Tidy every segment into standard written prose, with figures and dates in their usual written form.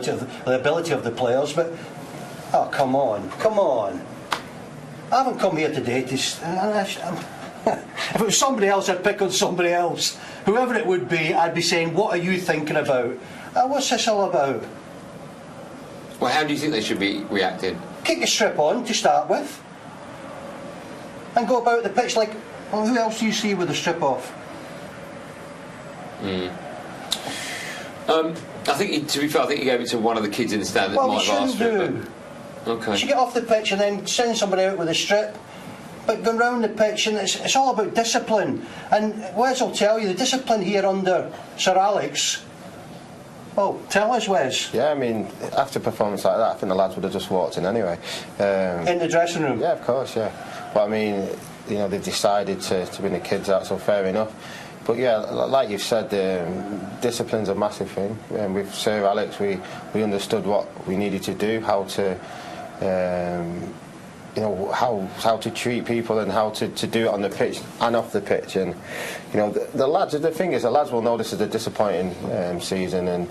ability of the players, but oh, come on. I haven't come here today to. If it was somebody else, I'd pick on somebody else. Whoever it would be, I'd be saying, "What are you thinking about? What's this all about?" Well, how do you think they should be reacting? Keep your strip on to start with, and go about the pitch like. Well, who else do you see with the strip off? I think, to be fair, I think he gave it to one of the kids in the stand that might have asked for it. Okay. You should get off the pitch and then send somebody out with a strip. But going round the pitch, and it's all about discipline. And Wes will tell you, the discipline here under Sir Alex. Oh, tell us, Wes. Yeah, I mean, after a performance like that, I think the lads would have just walked in anyway. In the dressing room? Yeah, of course, yeah. But I mean, you know, they've decided to bring the kids out, so fair enough. But yeah, like you've said, discipline's a massive thing. And with Sir Alex, we understood what we needed to do, how to, you know, how to treat people and how to do it on the pitch and off the pitch. And you know, the lads. The thing is, the lads will know this is a disappointing season, and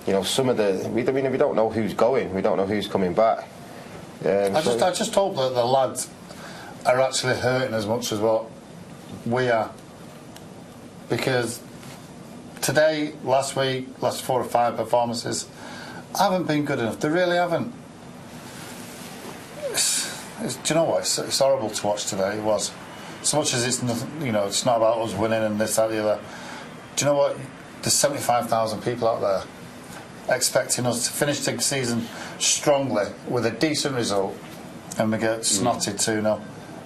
you know, some of we don't know who's going, we don't know who's coming back. I just hope that the lads are actually hurting as much as what we are. Because today, last week, last 4 or 5 performances haven't been good enough. They really haven't. Do you know what? It's horrible to watch today. It was. As much as it's nothing, you know, it's not about us winning and this, that, the other. Do you know what? There's 75,000 people out there expecting us to finish the season strongly with a decent result, and we get snotted 2-0.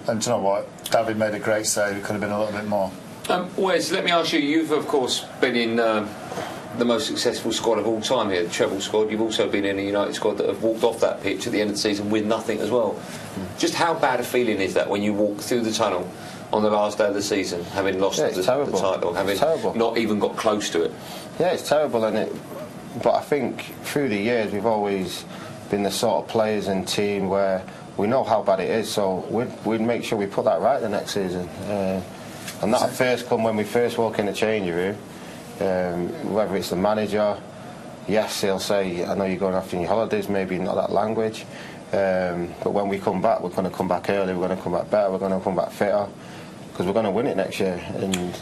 And do you know what? David made a great save. It could have been a little bit more. Wes, let me ask you, you've of course been in the most successful squad of all time here, the treble squad. You've also been in a United squad that have walked off that pitch at the end of the season with nothing as well. Just how bad a feeling is that when you walk through the tunnel on the last day of the season, having lost the title, having not even got close to it? Yeah, it's terrible, but I think through the years we've always been the sort of players and team where we know how bad it is, so we'd make sure we put that right the next season. And that first come when we first walk in the changing room, whether it's the manager, yes, he'll say, I know you're going after your holidays, maybe not that language, but when we come back, we're going to come back early, we're going to come back better, we're going to come back fitter, because we're going to win it next year. And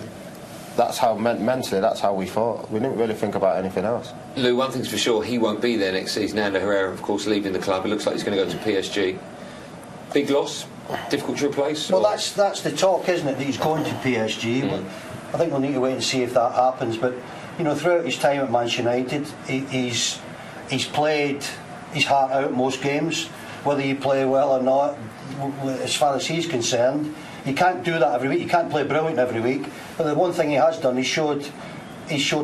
that's how, mentally, that's how we thought. We didn't really think about anything else. Lou, one thing's for sure, he won't be there next season. Herrera, of course, leaving the club. It looks like he's going to go to PSG. Big loss? Difficult to replace? Well, that's the talk, isn't it, that he's going to PSG. But I think we'll need to wait and see if that happens. But, you know, throughout his time at Manchester United, he's played his heart out most games, whether you play well or not. As far as he's concerned, you can't do that every week. You can't play brilliant every week. But the one thing he has done, he showed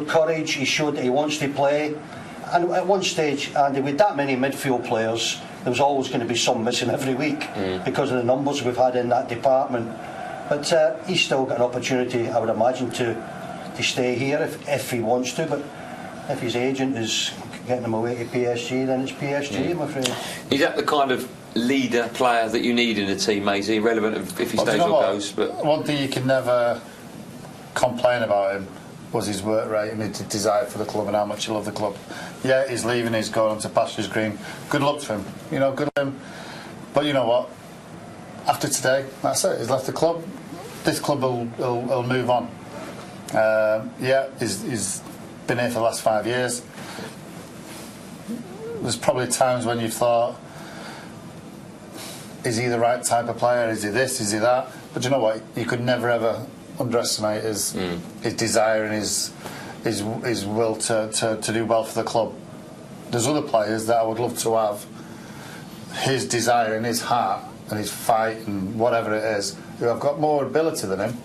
courage. He showed that he wants to play. And at one stage, Andy, with that many midfield players, there was always going to be some missing every week because of the numbers we've had in that department. But he's still got an opportunity, I would imagine, to stay here if he wants to. But if his agent is getting him away to PSG, then it's PSG, I'm afraid. Is that the kind of leader player that you need in a team, mate? Is he irrelevant if he stays or goes? But one thing you can never complain about him was his work rate and his desire for the club and how much he loved the club. Yeah, he's leaving, he's going on to pastures green. Good luck to him, you know, good luck to him. But you know what? After today, that's it. He's left the club. This club will move on. Yeah, he's been here for the last 5 years. There's probably times when you've thought, is he the right type of player? Is he this? Is he that? But you know what? You could never ever underestimate his desire and his will to do well for the club. There's other players that I would love to have his desire and his heart and his fight and whatever it is, who have got more ability than him.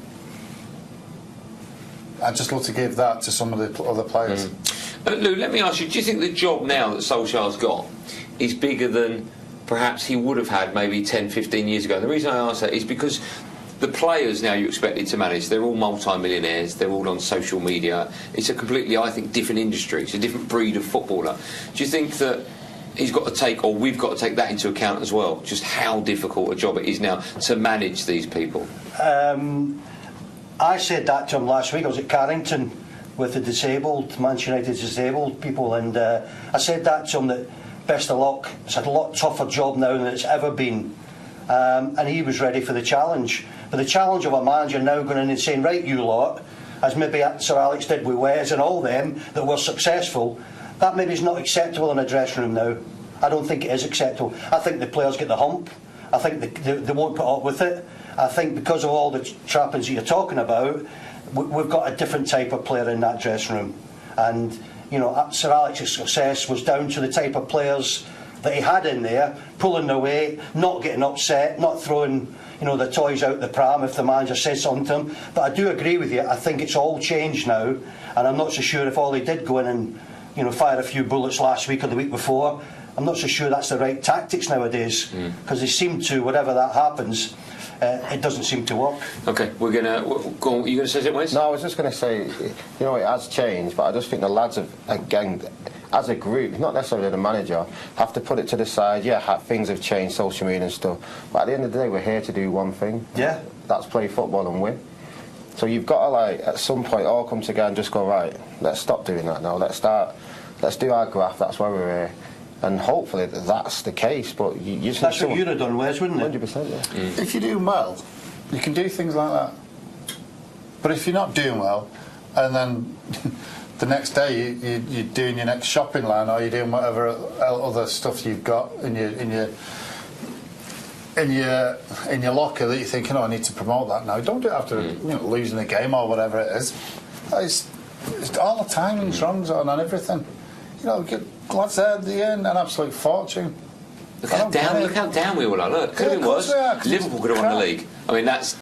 I'd just love to give that to some of the other players. Lou, let me ask you, do you think the job now that Solskjaer's got is bigger than perhaps he would have had maybe 10, 15 years ago? And the reason I ask that is because the players now you're expected to manage, they're all multi-millionaires, they're all on social media. It's a completely, I think, different industry. It's a different breed of footballer. Do you think that he's got to take, or we've got to take that into account as well, just how difficult a job it is now to manage these people? I said that to him last week. I was at Carrington with the disabled, Manchester United's disabled people, and I said that to him, that best of luck. It's a lot tougher job now than it's ever been, and he was ready for the challenge. But the challenge of a manager now going in and saying, right, you lot, as maybe Sir Alex did with Wes and all them that were successful, that maybe is not acceptable in a dressing room now. I don't think it is acceptable. I think the players get the hump. I think they won't put up with it. I think because of all the trappings that you're talking about, we've got a different type of player in that dressing room. And, you know, Sir Alex's success was down to the type of players that he had in there, pulling their weight, not getting upset, not throwing, you know, the toys out the pram if the manager says something to him. But I do agree with you. I think it's all changed now, and I'm not so sure if Ollie did go in and, you know, fire a few bullets last week or the week before. I'm not so sure that's the right tactics nowadays, because they seem to, whatever that happens, it doesn't seem to work. Okay, we're gonna go. Are you gonna say something, Wes? No, I was just going to say, you know, it has changed, but I just think the lads have, again, as a group, not necessarily the manager, have to put it to the side. Yeah, things have changed, social media and stuff, but at the end of the day, we're here to do one thing. Yeah. That's play football and win. So you've got to, like, at some point, all come together and just go, right, let's stop doing that now. Let's do our graft. That's why we're here. And hopefully that's the case, but you just that's what you'd have done, Wes, wouldn't it? 100%, yeah. If you do well, you can do things like that. But if you're not doing well, and then the next day you're doing your next shopping line, or you're doing whatever other stuff you've got in your locker that you're thinking, oh, I need to promote that now. Don't do it after losing a game or whatever it is. It's all the timing's wrong on everything. You know, lads there at the end, an absolute fortune. Look how down we all are. Look, could have been worse. Liverpool could have won the league. I mean, that's